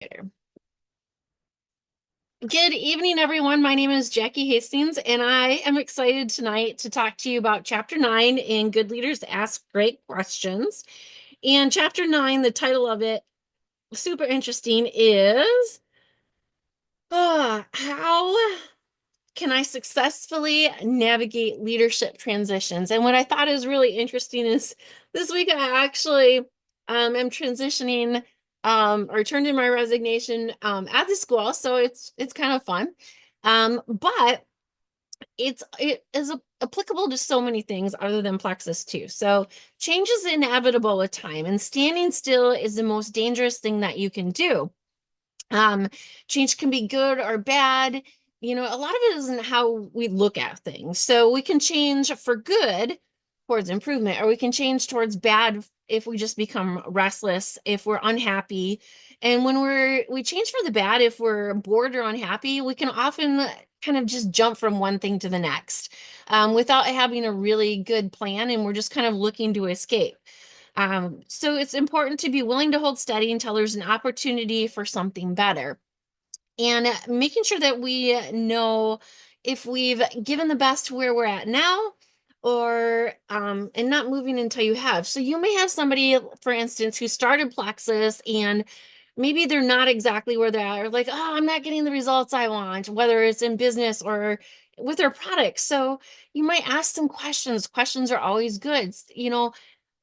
Good evening, everyone. My name is Jackie Hastings, and I am excited tonight to talk to you about Chapter 9 in Good Leaders Ask Great Questions. And Chapter 9, the title of it, super interesting, is How Can I Successfully Navigate Leadership Transitions? And what I thought is really interesting is this week I actually am transitioning or turned in my resignation at the school, so it's kind of fun. But it is applicable to so many things other than plexus too. So change is inevitable with time, and standing still is the most dangerous thing that you can do. Um, Change can be good or bad. A lot of it isn't how we look at things. So we can change for good towards improvement, or we can change towards bad if we just become restless, if we're unhappy. And when we change for the bad, if we're bored or unhappy, we can often kind of just jump from one thing to the next without having a really good plan, and we're just kind of looking to escape. So it's important to be willing to hold steady until there's an opportunity for something better. And making sure that we know if we've given the best where we're at now, or and not moving until you have. So you may have somebody, for instance, who started Plexus and maybe they're not exactly where they're at, or like, oh, I'm not getting the results I want, whether it's in business or with their products. So you might ask some questions. Questions are always good.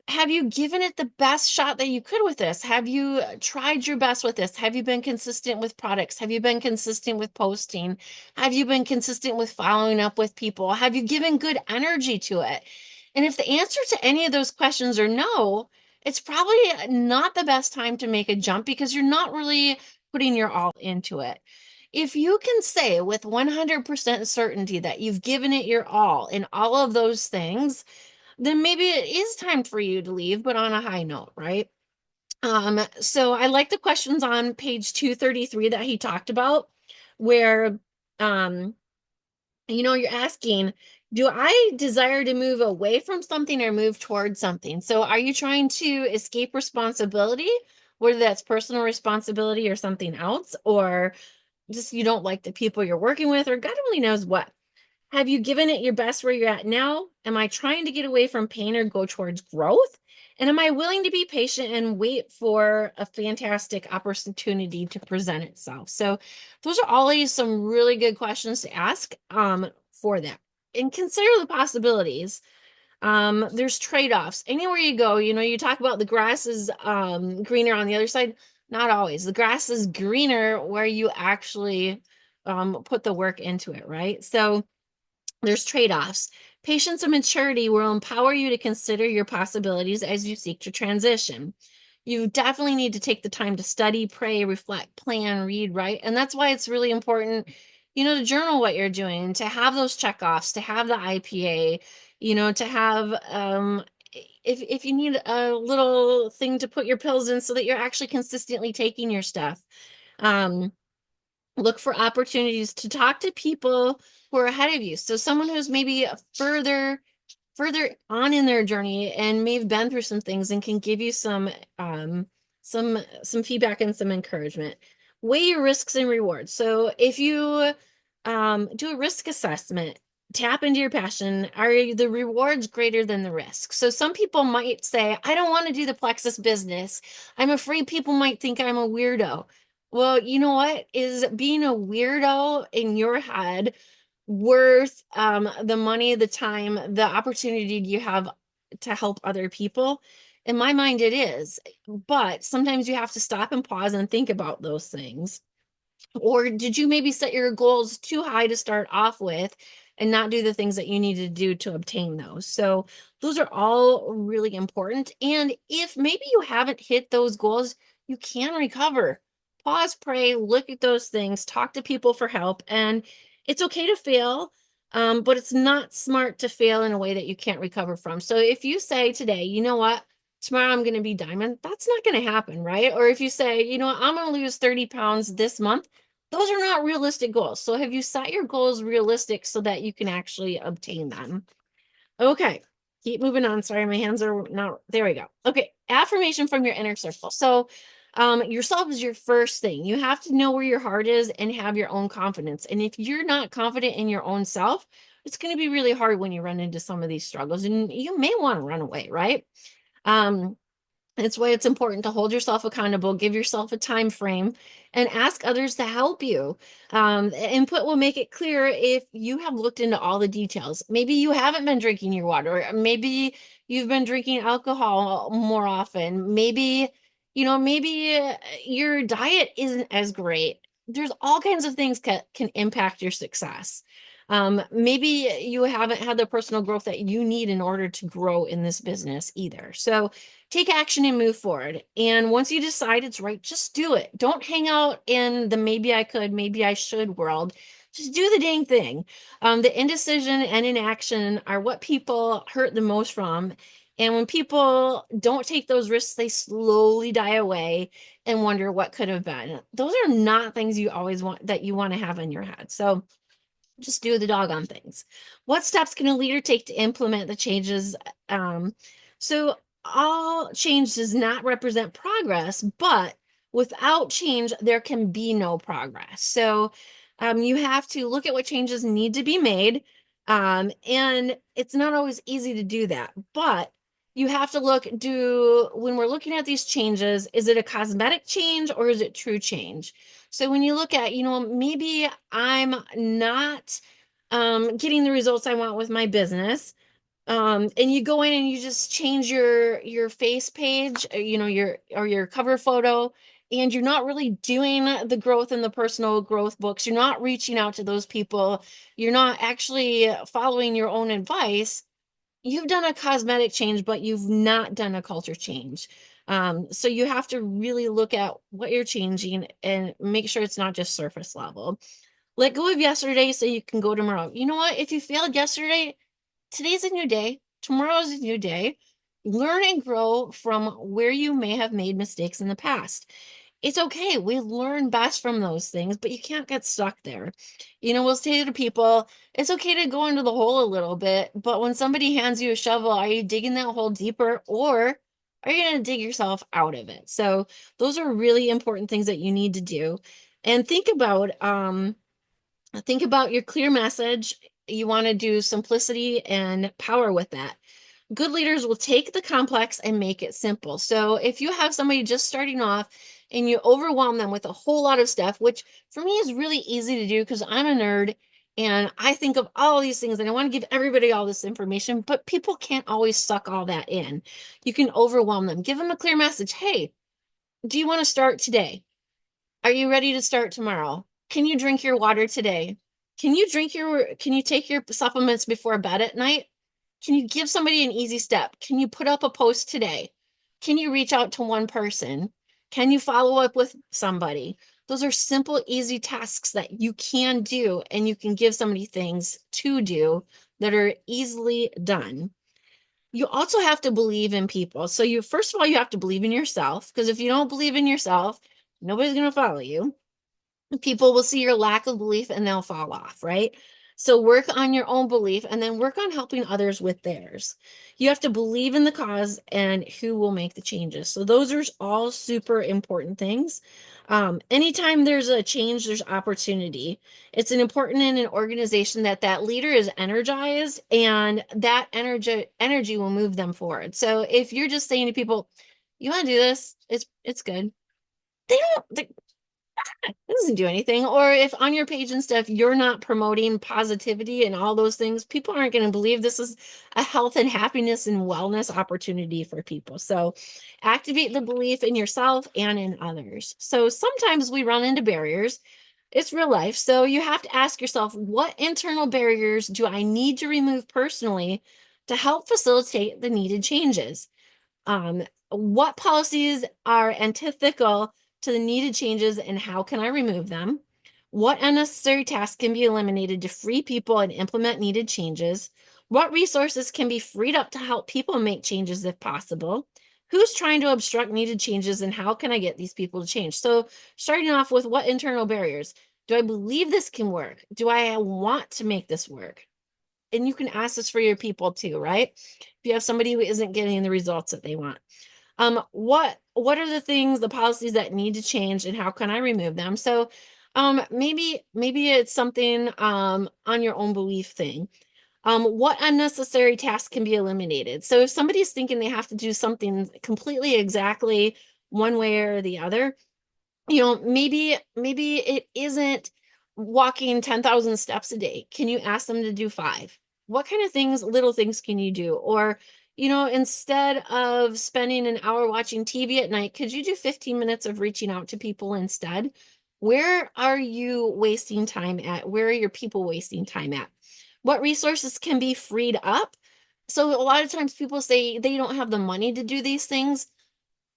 Have you given it the best shot that you could with this? Have you tried your best with this? Have you been consistent with products? Have you been consistent with posting? Have you been consistent with following up with people? Have you given good energy to it? And if the answer to any of those questions are no, it's probably not the best time to make a jump because you're not really putting your all into it. If you can say with 100% certainty that you've given it your all in all of those things, then maybe it is time for you to leave, but on a high note, right? So I like the questions on page 233 that he talked about, where um, you're asking, do I desire to move away from something or move towards something? So are you trying to escape responsibility, whether that's personal responsibility or something else, or just you don't like the people you're working with, or God only knows what? Have you given it your best where you're at now? Am I trying to get away from pain or go towards growth? And am I willing to be patient and wait for a fantastic opportunity to present itself? So those are always some really good questions to ask for that. And consider the possibilities. There's trade-offs. Anywhere you go, you talk about the grass is greener on the other side. Not always. The grass is greener where you actually put the work into it, right? So there's trade-offs. Patience and maturity will empower you to consider your possibilities as you seek to transition. You definitely need to take the time to study, pray, reflect, plan, read, write. And that's why it's really important, to journal what you're doing, to have those checkoffs, to have the IPA, to have if you need a little thing to put your pills in so that you're actually consistently taking your stuff. Um, Look for opportunities to talk to people who are ahead of you. So someone who's maybe further on in their journey and may have been through some things and can give you some feedback and some encouragement. Weigh your risks and rewards. So if you do a risk assessment, tap into your passion. Are the rewards greater than the risk? So some people might say, I don't want to do the Plexus business. I'm afraid people might think I'm a weirdo. Well, you know what? Is being a weirdo in your head worth the money, the time, the opportunity you have to help other people? In my mind, it is. But sometimes you have to stop and pause and think about those things. Or did you maybe set your goals too high to start off with and not do the things that you need to do to obtain those? So those are all really important. And if maybe you haven't hit those goals, you can recover. Pause, pray, look at those things, talk to people for help. And it's okay to fail, but it's not smart to fail in a way that you can't recover from. So if you say today, you know what? Tomorrow I'm going to be diamond, that's not going to happen, right? Or if you say, I'm going to lose 30 pounds this month, those are not realistic goals. So have you set your goals realistic so that you can actually obtain them? Okay, keep moving on. Sorry, my hands are not, there we go. Okay, affirmation from your inner circle. So Yourself is your first thing. You have to know where your heart is and have your own confidence. And if you're not confident in your own self, it's going to be really hard when you run into some of these struggles, and you may want to run away, right? Um, That's why it's important to hold yourself accountable, give yourself a time frame, and ask others to help you. Input will make it clear if you have looked into all the details. Maybe you haven't been drinking your water. Maybe you've been drinking alcohol more often. Maybe your diet isn't as great. There's all kinds of things can impact your success. Maybe you haven't had the personal growth that you need in order to grow in this business either. So take action and move forward. And once you decide it's right, just do it. Don't hang out in the maybe I could, maybe I should world. Just do the dang thing. The indecision and inaction are what people hurt the most from. And when people don't take those risks, they slowly die away and wonder what could have been. Those are not things you always want that you want to have in your head. So just do the doggone things. What steps can a leader take to implement the changes? So all change does not represent progress, but without change, there can be no progress. So you have to look at what changes need to be made. And it's not always easy to do that, but you have to when we're looking at these changes, is it a cosmetic change or is it true change? So when you look at, maybe I'm not getting the results I want with my business. And you go in and you just change your face page, your cover photo, and you're not really doing the growth in the personal growth books. You're not reaching out to those people. You're not actually following your own advice. You've done a cosmetic change, but you've not done a culture change. So you have to really look at what you're changing and make sure it's not just surface level. Let go of yesterday so you can go tomorrow. You know what? If you failed yesterday, today's a new day. Tomorrow's a new day. Learn and grow from where you may have made mistakes in the past. It's okay. We learn best from those things, but you can't get stuck there. We'll say to people, it's okay to go into the hole a little bit, but when somebody hands you a shovel, are you digging that hole deeper, or are you going to dig yourself out of it? So those are really important things that you need to do. And think about your clear message. You want to do simplicity and power with that. Good leaders will take the complex and make it simple. So if you have somebody just starting off and you overwhelm them with a whole lot of stuff, which for me is really easy to do because I'm a nerd and I think of all these things and I want to give everybody all this information, but people can't always suck all that in. You can overwhelm them. Give them a clear message. Hey, do you want to start today? Are you ready to start tomorrow? Can you drink your water today? Can you take your supplements before bed at night? Can you give somebody an easy step? Can you put up a post today? Can you reach out to one person? Can you follow up with somebody? Those are simple, easy tasks that you can do, and you can give somebody things to do that are easily done. You also have to believe in people. So first of all, you have to believe in yourself, because if you don't believe in yourself, nobody's going to follow you. People will see your lack of belief and they'll fall off, right? So work on your own belief and then work on helping others with theirs. You have to believe in the cause and who will make the changes. So those are all super important things. Anytime there's a change, there's opportunity. It's important in an organization that leader is energized, and that energy will move them forward. So if you're just saying to people, you want to do this, it's good. They it doesn't do anything. Or if on your page and stuff, you're not promoting positivity and all those things, people aren't going to believe this is a health and happiness and wellness opportunity for people. So activate the belief in yourself and in others. So sometimes we run into barriers. It's real life. So you have to ask yourself, what internal barriers do I need to remove personally to help facilitate the needed changes? What policies are antithetical to the needed changes and how can I remove them? What unnecessary tasks can be eliminated to free people and implement needed changes? What resources can be freed up to help people make changes if possible? Who's trying to obstruct needed changes and how can I get these people to change? So, starting off with what internal barriers? Do I believe this can work? Do I want to make this work? And you can ask this for your people too, right? If you have somebody who isn't getting the results that they want. What are the things, the policies that need to change, and how can I remove them? So maybe it's something on your own belief thing. What unnecessary tasks can be eliminated? So if somebody's thinking they have to do something completely exactly one way or the other, maybe it isn't walking 10,000 steps a day. Can you ask them to do five? What kind of things, little things can you do? Or, instead of spending an hour watching TV at night, could you do 15 minutes of reaching out to people instead? Where are you wasting time at? Where are your people wasting time at? What resources can be freed up? So a lot of times people say they don't have the money to do these things.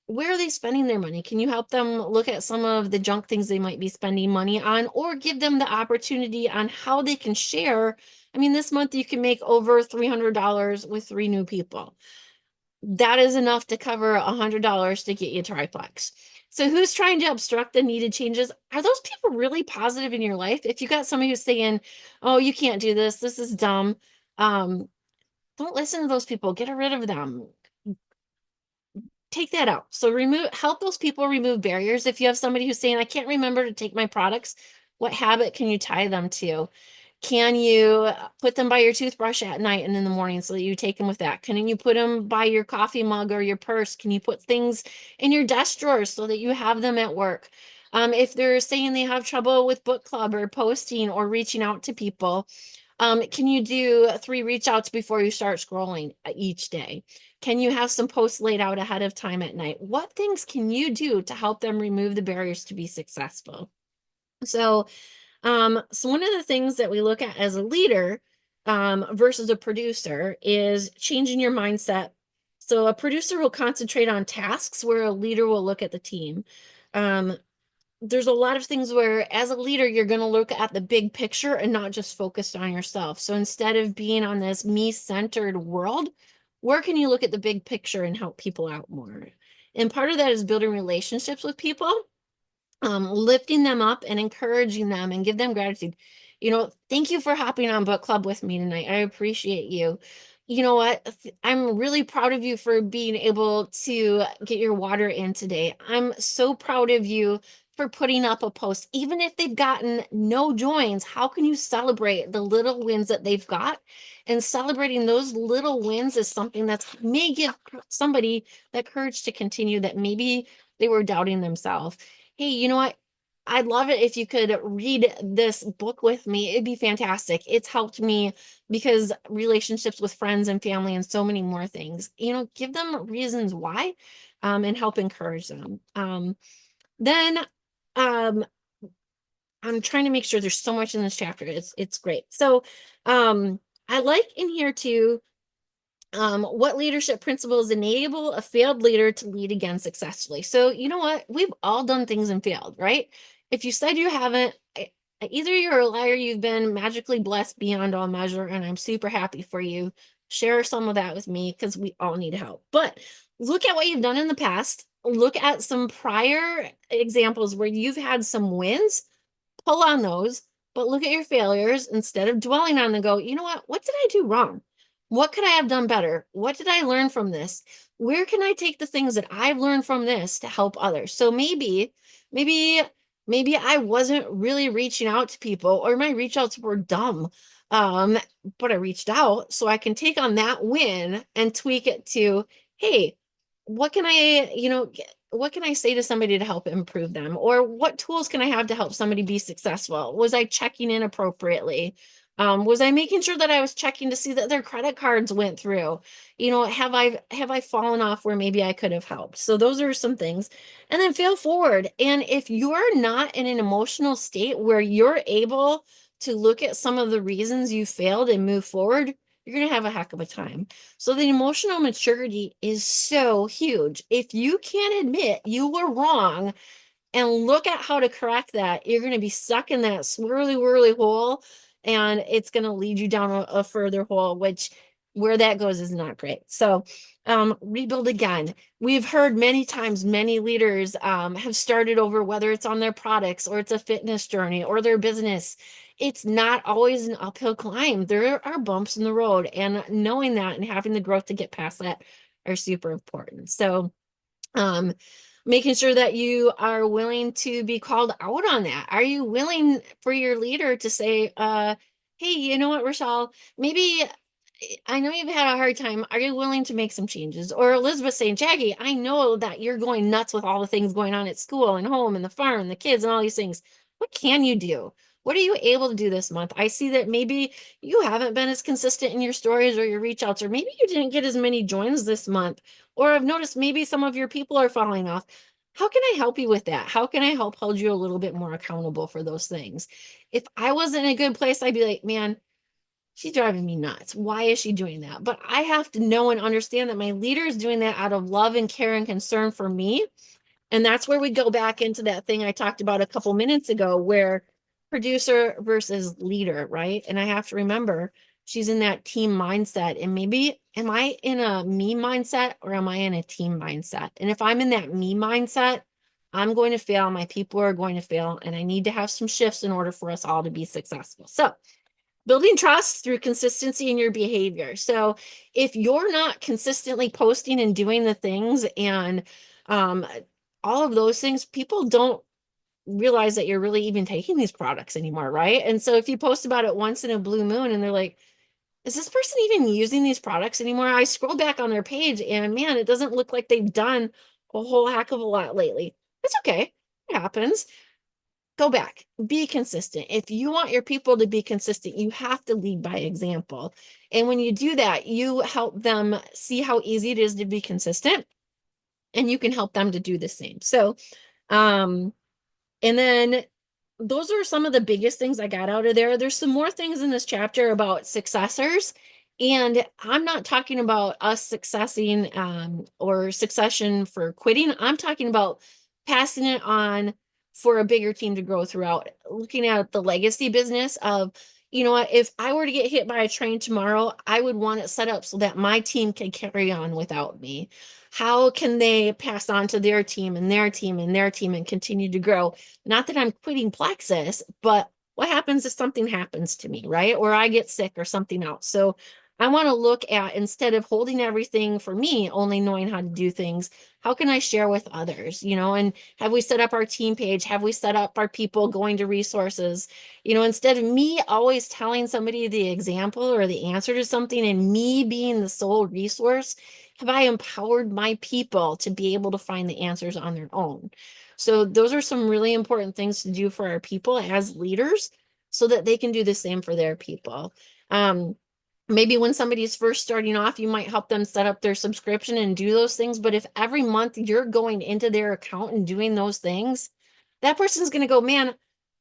Where are they spending their money? Can you help them look at some of the junk things they might be spending money on, or give them the opportunity on how they can share? I mean, this month you can make over $300 with three new people. That is enough to cover $100 to get you triplex. So who's trying to obstruct the needed changes? Are those people really positive in your life? If you got somebody who's saying, "Oh, you can't do this. This is dumb," um, don't listen to those people. Get rid of them. Take that out. So help those people remove barriers. If you have somebody who's saying, "I can't remember to take my products," what habit can you tie them to? Can you put them by your toothbrush at night and in the morning so that you take them with that? Can you put them by your coffee mug or your purse? Can you put things in your desk drawers so that you have them at work? If they're saying they have trouble with book club or posting or reaching out to people, can you do 3 reach outs before you start scrolling each day? Can you have some posts laid out ahead of time at night? What things can you do to help them remove the barriers to be successful? So one of the things that we look at as a leader versus a producer is changing your mindset. So a producer will concentrate on tasks where a leader will look at the team. Um, there's a lot of things where as a leader you're going to look at the big picture and not just focused on yourself. So instead of being on this me-centered world, where can you look at the big picture and help people out more? And part of that is building relationships with people, lifting them up and encouraging them and give them gratitude. Thank you for hopping on book club with me tonight. I appreciate you. You know what? I'm really proud of you for being able to get your water in today. I'm so proud of you for putting up a post. Even if they've gotten no joins, how can you celebrate the little wins that they've got? And celebrating those little wins is something that may give somebody that courage to continue, that maybe they were doubting themselves. Hey, you know what? I'd love it if you could read this book with me. It'd be fantastic. It's helped me because relationships with friends and family and so many more things. Give them reasons why, and help encourage them. Then um, I'm trying to make sure there's so much in this chapter. It's great. So I like in here too, what leadership principles enable a failed leader to lead again successfully? So, you know what? We've all done things and failed, right? If you said you haven't, either you're a liar, you've been magically blessed beyond all measure, and I'm super happy for you. Share some of that with me because we all need help. But look at what you've done in the past. Look at some prior examples where you've had some wins, pull on those, but look at your failures instead of dwelling on them. Go, you know what did I do wrong? What could I have done better? What did I learn from this? Where can I take the things that I've learned from this to help others? So maybe maybe I wasn't really reaching out to people, or my reach outs were dumb, um but I reached out, so I can take on that win and tweak it to, hey, what can I, what can I say to somebody to help improve them? Or what tools can I have to help somebody be successful? Was I checking in appropriately? Was I making sure that I was checking to see that their credit cards went through? Have I fallen off where maybe I could have helped? So those are some things. And then fail forward. And if you're not in an emotional state where you're able to look at some of the reasons you failed and move forward, you're going to have a heck of a time. So the emotional maturity is so huge. If you can't admit you were wrong and look at how to correct that, you're going to be stuck in that swirly whirly hole, and it's going to lead you down a further hole, which where that goes is not great. So rebuild again. We've heard many times many leaders have started over, whether it's on their products or it's a fitness journey or their business. It's not always an uphill climb. There are bumps in the road, and knowing that and having the growth to get past that are super important. So Um, Making sure that you are willing to be called out on that. Are you willing for your leader to say, hey, you know what, Rochelle, maybe I know you've had a hard time. Are you willing to make some changes? Or Elizabeth saying, Jackie, I know that you're going nuts with all the things going on at school and home and the farm and the kids and all these things. What can you do? What are you able to do this month? I see that maybe you haven't been as consistent in your stories or your reach outs, or maybe you didn't get as many joins this month. Or I've noticed maybe some of your people are falling off. How can I help you with that? How can I help hold you a little bit more accountable for those things? If I was in a good place, I'd be like, man, she's driving me nuts. Why is she doing that? But I have to know and understand that my leader is doing that out of love and care and concern for me. And that's where we go back into that thing I talked about a couple minutes ago, where producer versus leader, right? And I have to remember she's in that team mindset. And maybe am I in a me mindset or am I in a team mindset? And if I'm in that me mindset, I'm going to fail. My people are going to fail. And I need to have some shifts in order for us all to be successful. So, building trust through consistency in your behavior. So if you're not consistently posting and doing the things and um, all of those things, people don't realize that you're really even taking these products anymore, right? And so if you post about it once in a blue moon and they're like, is this person even using these products anymore? I scroll back on their page and man, it doesn't look like they've done a whole heck of a lot lately. It's okay. It happens. Go back, be consistent. If you want your people to be consistent, you have to lead by example. And when you do that, you help them see how easy it is to be consistent, and you can help them to do the same. So, um, and then those are some of the biggest things I got out of there. There's some more things in this chapter about successors. And I'm not talking about us successing or succession for quitting. I'm talking about passing it on for a bigger team to grow throughout. Looking at the legacy business of, you know what, if I were to get hit by a train tomorrow, I would want it set up so that my team can carry on without me. How can they pass on to their team and their team and their team and continue to grow? Not that I'm quitting Plexus, but what happens if something happens to me, right? Or I get sick or something else. So I want to look at, instead of holding everything for me, only knowing how to do things, how can I share with others? And have we set up our team page? Have we set up our people going to resources? Instead of me always telling somebody the example or the answer to something and me being the sole resource, have I empowered my people to be able to find the answers on their own? So those are some really important things to do for our people as leaders so that they can do the same for their people. Maybe when somebody's first starting off, you might help them set up their subscription and do those things. But if every month you're going into their account and doing those things, that person's going to go, man,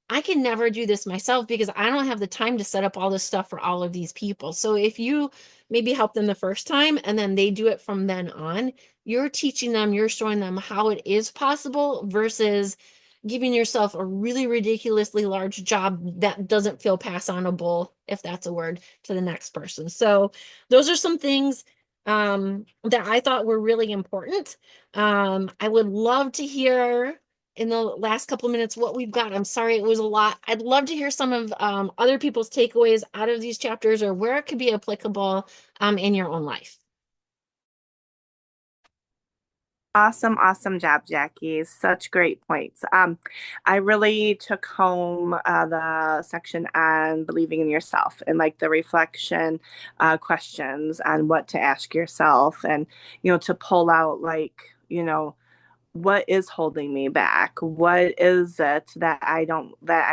I can never do this myself because I don't have the time to set up all this stuff for all of these people. So if you maybe help them the first time and then they do it from then on, you're teaching them, you're showing them how it is possible versus giving yourself a really ridiculously large job that doesn't feel pass onable, if that's a word, to the next person. So those are some things that I thought were really important. I would love to hear in the last couple of minutes what we've got. I'm sorry, it was a lot. I'd love to hear some of other people's takeaways out of these chapters or where it could be applicable in your own life. Awesome, awesome job, Jackie. Such great points. I really took home the section on believing in yourself and like the reflection questions on what to ask yourself and, to pull out what is holding me back? What is it that I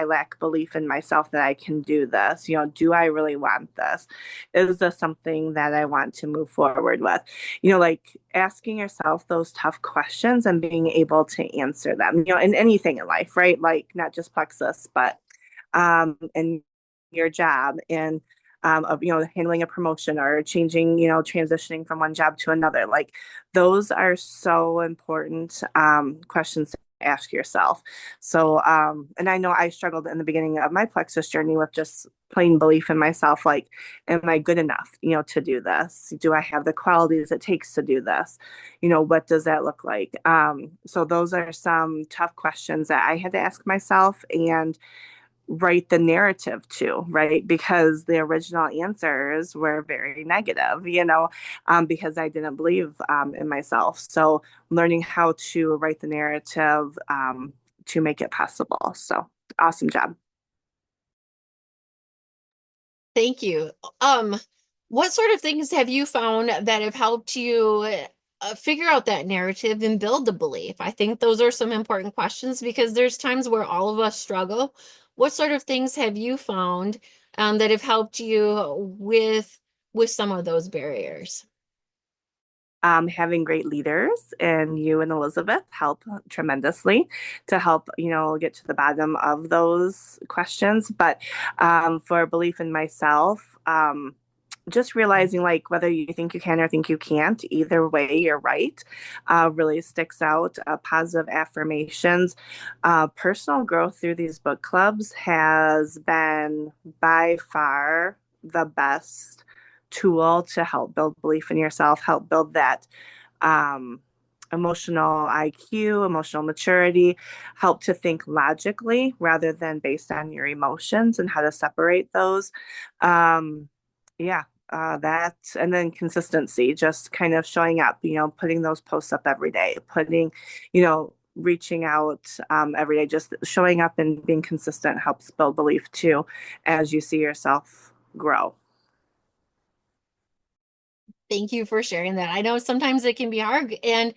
lack belief in myself that I can do this? Do I really want this? Is this something that I want to move forward with? Like asking yourself those tough questions and being able to answer them, in anything in life, right? Like not just Plexus, but in your job and of handling a promotion or changing, transitioning from one job to another. Like those are so important questions to ask yourself. So and I know I struggled in the beginning of my Plexus journey with just plain belief in myself, like am I good enough, to do this? Do I have the qualities it takes to do this? What does that look like? So those are some tough questions that I had to ask myself, and write the narrative to, right? Because the original answers were very negative, because I didn't believe in myself. So learning how to write the narrative to make it possible. So awesome job. Thank you. Um, what sort of things have you found that have helped you figure out that narrative and build the belief? I think those are some important questions because there's times where all of us struggle. What sort of things have you found that have helped you with some of those barriers? Having great leaders and you and Elizabeth help tremendously to help, get to the bottom of those questions. But for belief in myself, just realizing like whether you think you can or think you can't, either way, you're right, really sticks out. Positive affirmations. Personal growth through these book clubs has been by far the best tool to help build belief in yourself, help build that um, emotional IQ, emotional maturity, help to think logically rather than based on your emotions and how to separate those. Um, yeah, that, and then consistency, just kind of showing up, putting those posts up every day, reaching out every day, just showing up and being consistent helps build belief too as you see yourself grow. Thank you for sharing that. I know sometimes it can be hard. And,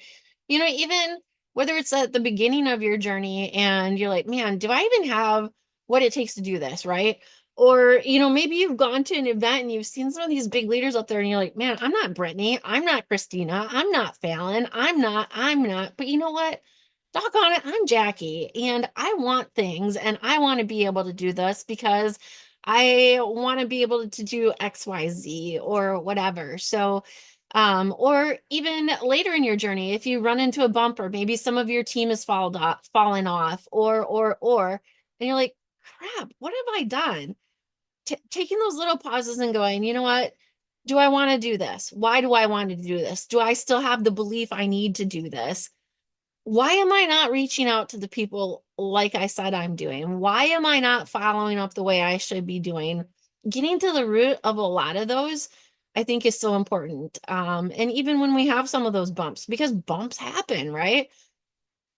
even whether it's at the beginning of your journey and you're like, man, do I even have what it takes to do this? Right. Or, maybe you've gone to an event and you've seen some of these big leaders up there and you're like, man, I'm not Brittany. I'm not Christina. I'm not Fallon. I'm not. But you know what? Doggone it, I'm Jackie and I want things and I want to be able to do this because I want to be able to do XYZ or whatever. So, or even later in your journey, if you run into a bumper, maybe some of your team has fallen off, and you're like, crap, what have I done? Taking those little pauses and going, you know what? Do I want to do this? Why do I want to do this? Do I still have the belief I need to do this? Why am I not reaching out to the people like I said I'm doing? Why am I not following up the way I should be doing? Getting to the root of a lot of those, I think, is so important. And even when we have some of those bumps, because bumps happen, right?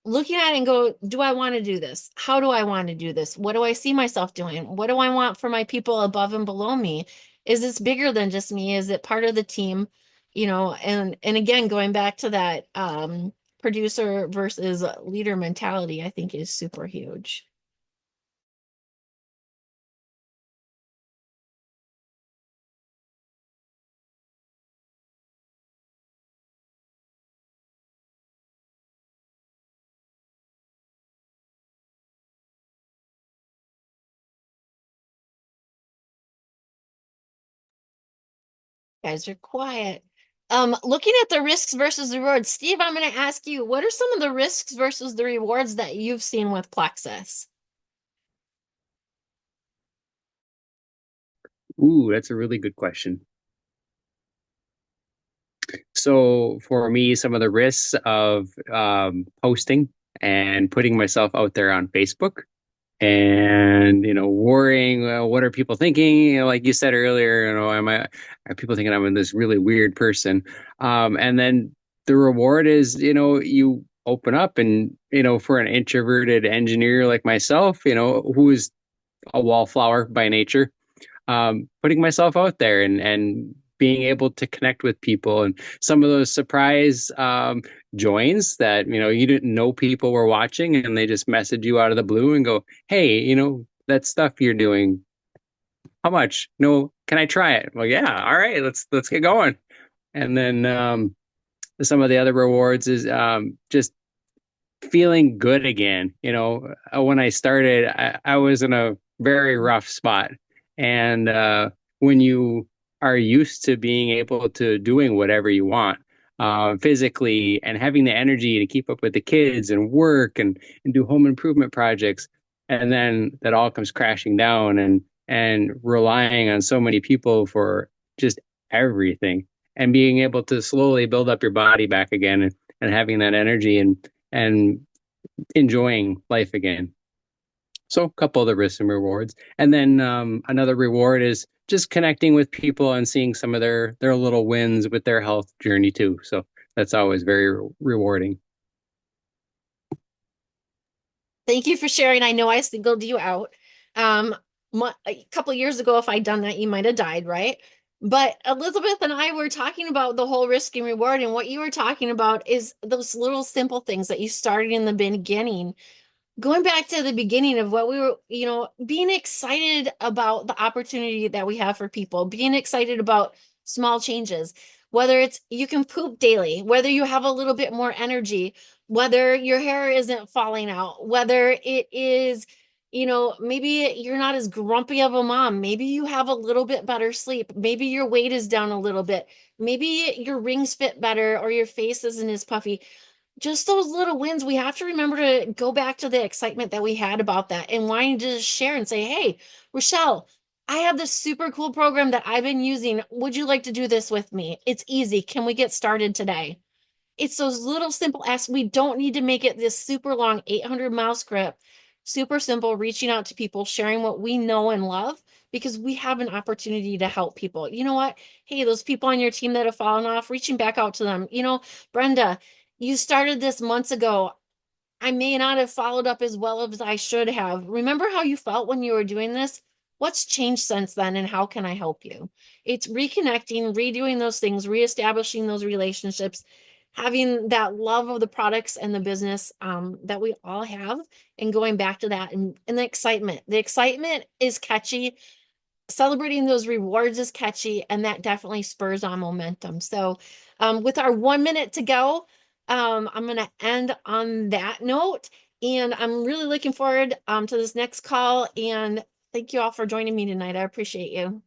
Looking at it and go, do I want to do this? How do I want to do this? What do I see myself doing? What do I want for my people above and below me? Is this bigger than just me? Is it part of the team? And again, going back to that producer versus leader mentality, I think is super huge. You guys are quiet. Looking at the risks versus the rewards, Steve, I'm going to ask you, what are some of the risks versus the rewards that you've seen with Plexus? Ooh, that's a really good question. So for me, some of the risks of posting and putting myself out there on Facebook and worrying, what are people thinking, like you said earlier, are people thinking I'm this really weird person, and then the reward is, you open up and, for an introverted engineer like myself, who is a wallflower by nature, putting myself out there and being able to connect with people, and some of those surprise joins that you didn't know people were watching, and they just message you out of the blue and go, hey, that stuff you're doing, how much? No, can I try it? Well, yeah, all right, let's get going. And then some of the other rewards is just feeling good again. When I started, I was in a very rough spot. And when you are used to being able to doing whatever you want, physically, and having the energy to keep up with the kids and work and do home improvement projects, and then that all comes crashing down, and relying on so many people for just everything, and being able to slowly build up your body back again, and having that energy and enjoying life again. So a couple of the risks and rewards. And then another reward is just connecting with people and seeing some of their little wins with their health journey too. So that's always very rewarding. Thank you for sharing. I know I singled you out. Um, a couple years ago, if I'd done that, you might have died, right? But Elizabeth and I were talking about the whole risk and reward, and what you were talking about is those little simple things that you started in the beginning, going back to the beginning of what we were, being excited about the opportunity that we have for people, being excited about small changes, whether it's you can poop daily, whether you have a little bit more energy, whether your hair isn't falling out, whether it is, maybe you're not as grumpy of a mom, maybe you have a little bit better sleep, maybe your weight is down a little bit, maybe your rings fit better or your face isn't as puffy. Just those little wins, we have to remember to go back to the excitement that we had about that and wanting to just share and say, hey, Rochelle, I have this super cool program that I've been using. Would you like to do this with me? It's easy. Can we get started today? It's those little simple asks. We don't need to make it this super long 800-mile script. Super simple, reaching out to people, sharing what we know and love because we have an opportunity to help people. You know what? Hey, those people on your team that have fallen off, reaching back out to them. Brenda, you started this months ago. I may not have followed up as well as I should have. Remember how you felt when you were doing this? What's changed since then, and how can I help you? It's reconnecting, redoing those things, reestablishing those relationships, having that love of the products and the business that we all have, and going back to that and the excitement. The excitement is catchy, celebrating those rewards is catchy, and that definitely spurs on momentum. So, with our 1 minute to go, I'm going to end on that note. And I'm really looking forward to this next call. And thank you all for joining me tonight. I appreciate you.